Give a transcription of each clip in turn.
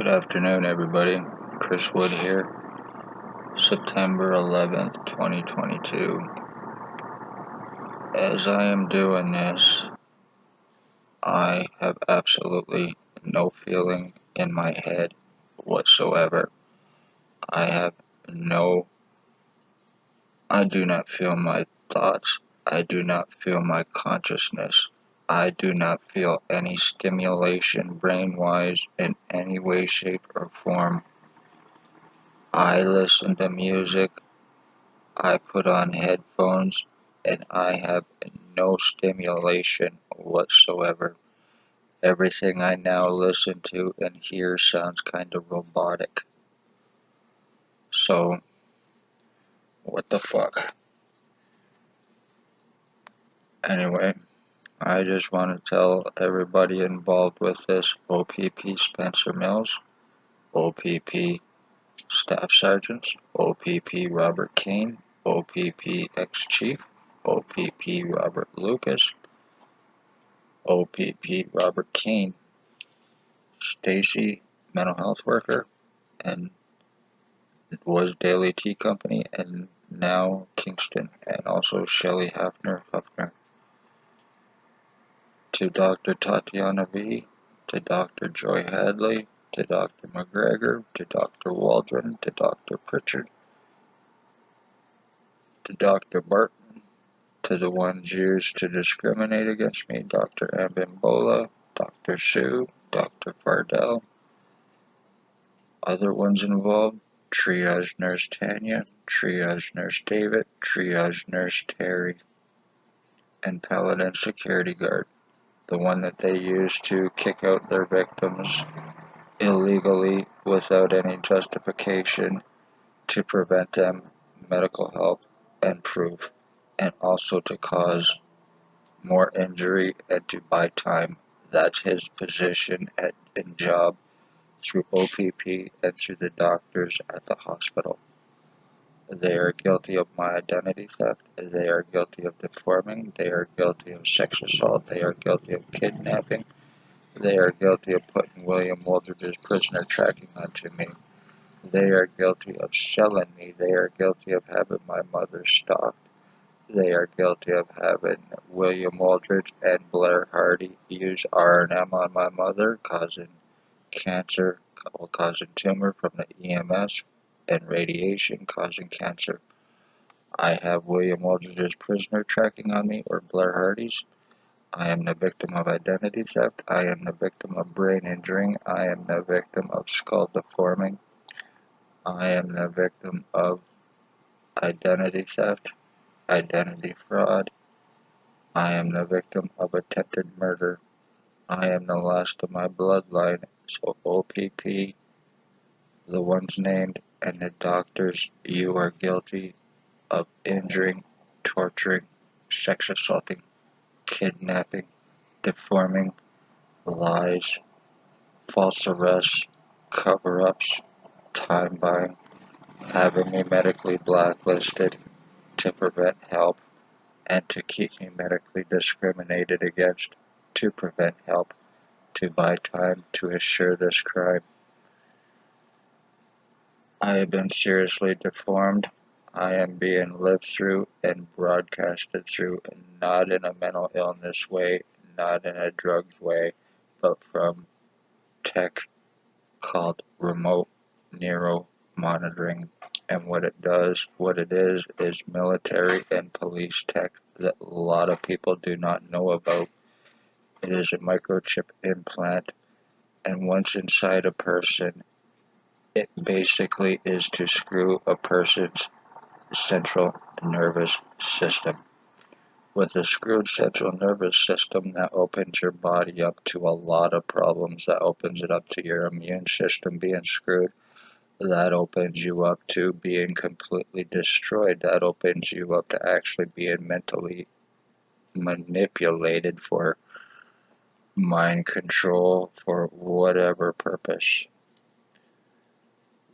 Good afternoon, everybody. Chris Wood here. September 11th, 2022. As I am doing this, I have absolutely no feeling in my head whatsoever. I do not feel my thoughts. I do not feel my consciousness. I do not feel any stimulation brain-wise in any way, shape, or form. I listen to music. I put on headphones and I have no stimulation whatsoever. Everything I now listen to and hear sounds kind of robotic. So, what the fuck? Anyway, I just want to tell everybody involved with this, O.P.P. Spencer Mills, O.P.P. Staff Sergeants, O.P.P. Robert Kane, O.P.P. Ex-Chief, O.P.P. Robert Lucas, O.P.P. Robert Kane, Stacy, mental health worker, and was Daily Tea Company, and now Kingston, and also Shelley Huffner, to Dr. Tatiana V, to Dr. Joy Hadley, to Dr. McGregor, to Dr. Waldron, to Dr. Pritchard, to Dr. Barton, to the ones used to discriminate against me, Dr. Ambimbola, Dr. Sue, Dr. Fardell, other ones involved, Triage Nurse Tanya, Triage Nurse David, Triage Nurse Terry, and Paladin Security Guard, the one that they use to kick out their victims illegally without any justification to prevent them medical help and proof, and also to cause more injury and to buy time. That's his position and job through O.P.P. and through the doctors at the hospital. They are guilty of my identity theft. They are guilty of deforming. They are guilty of sex assault. They are guilty of kidnapping. They are guilty of putting William Wooldridge's prisoner tracking onto me. They are guilty of selling me. They are guilty of having my mother stalked. They are guilty of having William Wooldridge and Blair Hardy use R&M on my mother, causing cancer, causing tumor from the EMS, and radiation causing cancer. I have William Wooldridge's prisoner tracking on me, or Blair Hardy's. I am the victim of identity theft. I am the victim of brain injuring. I am the victim of skull deforming. I am the victim of identity theft, identity fraud. I am the victim of attempted murder. I am the last of my bloodline. So O.P.P., the ones named, and the doctors, you are guilty of injuring, torturing, sex assaulting, kidnapping, deforming, lies, false arrests, cover-ups, time buying, having me medically blacklisted to prevent help and to keep me medically discriminated against to prevent help, to buy time to assure this crime. I have been seriously deformed. I am being lived through and broadcasted through, not in a mental illness way, not in a drugged way, but from tech called remote neuro monitoring. And what it is military and police tech that a lot of people do not know about. It is a microchip implant, and once inside a person, it basically is to screw a person's central nervous system. With a screwed central nervous system, that opens your body up to a lot of problems. That opens it up to your immune system being screwed. That opens you up to being completely destroyed. That opens you up to actually being mentally manipulated for mind control, for whatever purpose.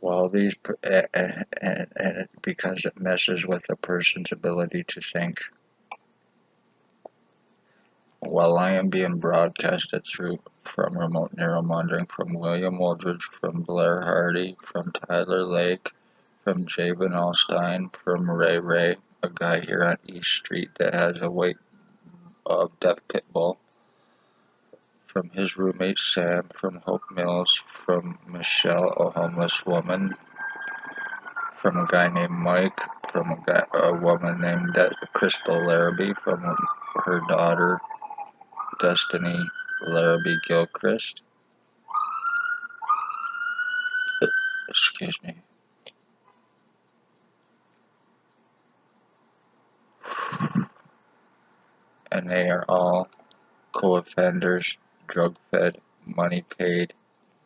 While these, and because it messes with a person's ability to think. While I am being broadcasted through from remote neuromonitoring from William Wooldridge, from Blair Hardy, from Tyler Lake, from Jay Vanalstine, from Ray, a guy here on East Street that has a weight of deaf pit bull, from his roommate Sam, from Hope Mills, from Michelle, a homeless woman, from a guy named Mike, from a woman named Crystal Larrabee, from her daughter Destiny Larrabee Gilchrist. Excuse me. And they are all co-offenders, drug-fed, money-paid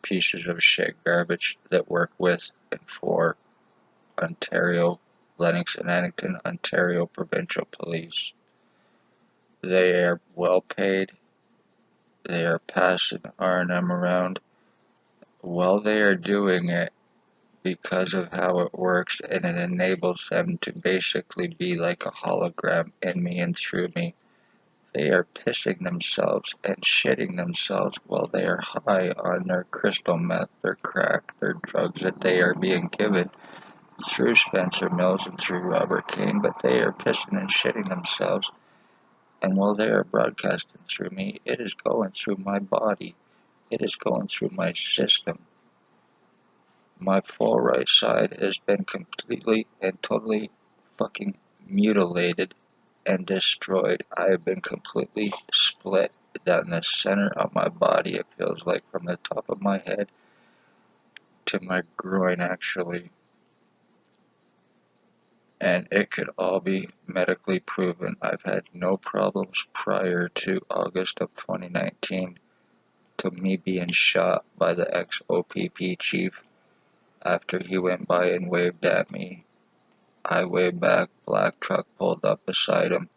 pieces of shit garbage that work with and for Ontario, Lennox and Addington, Ontario Provincial Police. They are well paid. They are passing R&M around. While they are doing it, because of how it works, and it enables them to basically be like a hologram in me and through me. They are pissing themselves and shitting themselves while they are high on their crystal meth, their crack, their drugs that they are being given through Spencer Mills and through Robert Kane, but they are pissing and shitting themselves. And while they are broadcasting through me, it is going through my body. It is going through my system. My full right side has been completely and totally fucking mutilated and destroyed. I have been completely split down the center of my body. It feels like from the top of my head to my groin, actually. And it could all be medically proven. I've had no problems prior to August of 2019 to me being shot by the ex-O.P.P chief after he went by and waved at me. I waved back, black truck pulled up beside him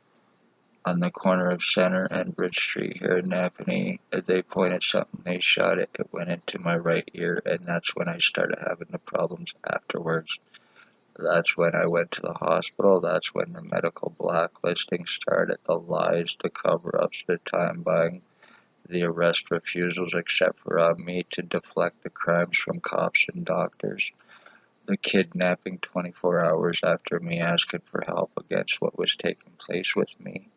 on the corner of Center and Bridge Street here in Napanee. They pointed something, they shot it, it went into my right ear, and that's when I started having the problems afterwards. That's when I went to the hospital, that's when the medical blacklisting started, the lies, the cover-ups, the time buying, the arrest refusals except for on me to deflect the crimes from cops and doctors. The kidnapping 24 hours after me asking for help against what was taking place with me.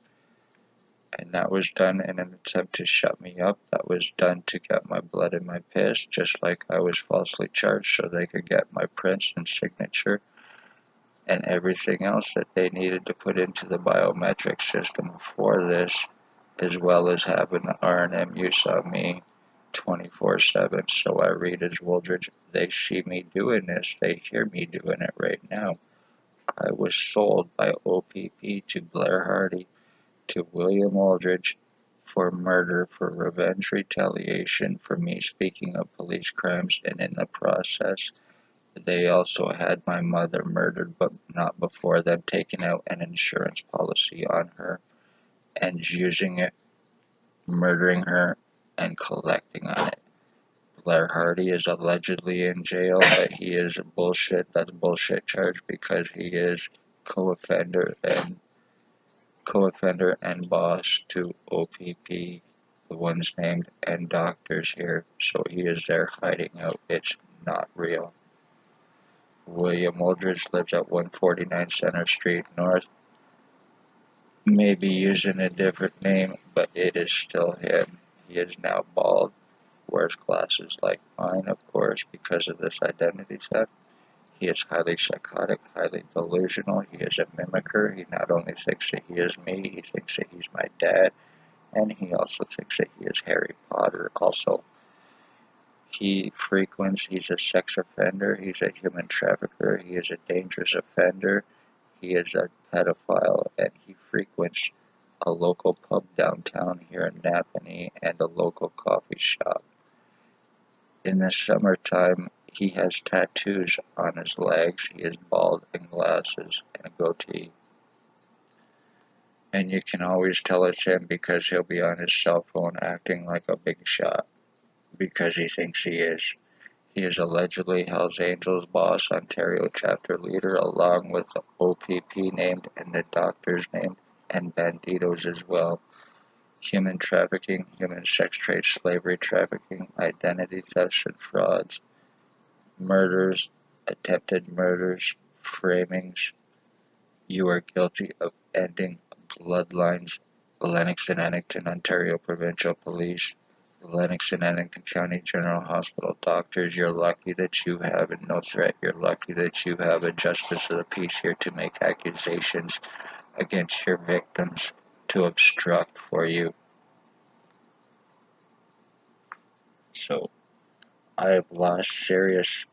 And that was done in an attempt to shut me up. That was done to get my blood in my piss, just like I was falsely charged so they could get my prints and signature and everything else that they needed to put into the biometric system for this, as well as having the R&M use on me 24/7. So I read as Wooldridge, they see me doing this, they hear me doing it right now. I was sold by O.P.P to Blair Hardy to William Wooldridge for murder, for revenge retaliation, for me speaking of police crimes, and in the process, they also had my mother murdered, but not before them taking out an insurance policy on her and using it, murdering her, and collecting on it. Blair Hardy is allegedly in jail, but he is a bullshit. That's a bullshit charge because he is co-offender and boss to O.P.P, the ones named, and doctors here. So he is there hiding out. It's not real. William Wooldridge lives at 149 Center Street North. Maybe using a different name, but it is still him. He is now bald, wears glasses like mine, of course, because of this identity theft. He is highly psychotic, highly delusional. He is a mimicker. He not only thinks that he is me, he thinks that he's my dad, and he also thinks that he is Harry Potter also. He's a sex offender, he's a human trafficker, he is a dangerous offender, he is a pedophile, and he frequents a local pub downtown here in Napanee and a local coffee shop. In the summertime, he has tattoos on his legs, he is bald and glasses and a goatee. And you can always tell it's him because he'll be on his cell phone acting like a big shot, because he thinks he is. He is allegedly Hells Angels boss, Ontario chapter leader, along with the O.P.P named and the doctors named, and Bandidos as well. human trafficking, human sex trade, slavery trafficking, identity thefts and frauds, murders, attempted murders, framings. You are guilty of ending bloodlines. Lennox and Addington, Ontario Provincial Police, Lennox and Addington County General Hospital doctors. You're lucky that you have no threat. You're lucky that you have a justice of the peace here to make accusations against your victims, to obstruct for you. So I've had serious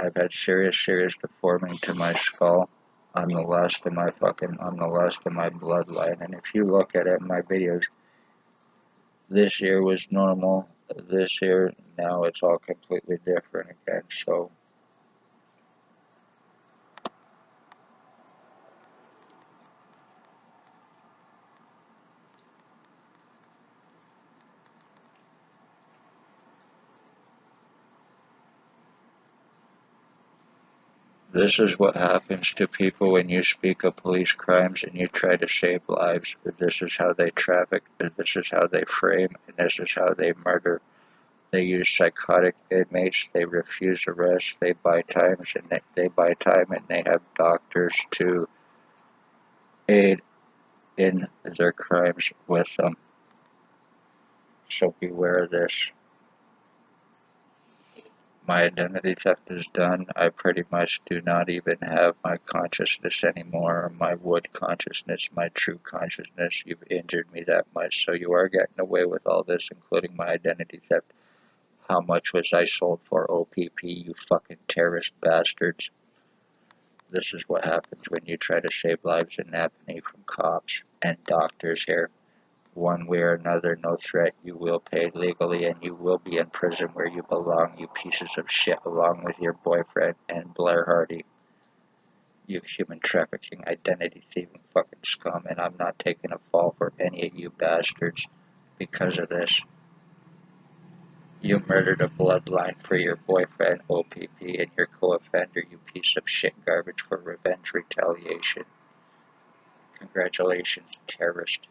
deforming to my skull. I'm the last of my bloodline. And if you look at it in my videos, this year was normal. This year, now it's all completely different again. So this is what happens to people when you speak of police crimes and you try to save lives. This is how they traffic, this is how they frame, and this is how they murder. They use psychotic inmates, they refuse arrest, they buy time, and they have doctors to aid in their crimes with them. So beware of this. My identity theft is done. I pretty much do not even have my consciousness anymore, or my wood consciousness, my true consciousness. You've injured me that much, so you are getting away with all this, including my identity theft. How much was I sold for, O.P.P, you fucking terrorist bastards? This is what happens when you try to save lives in Napanee from cops and doctors here. One way or another, no threat, you will pay legally and you will be in prison where you belong, you pieces of shit, along with your boyfriend and Blair Hardy. You human trafficking, identity thieving fucking scum, and I'm not taking a fall for any of you bastards because of this. You murdered a bloodline for your boyfriend, O.P.P, and your co-offender, you piece of shit garbage, for revenge retaliation. Congratulations, terrorist.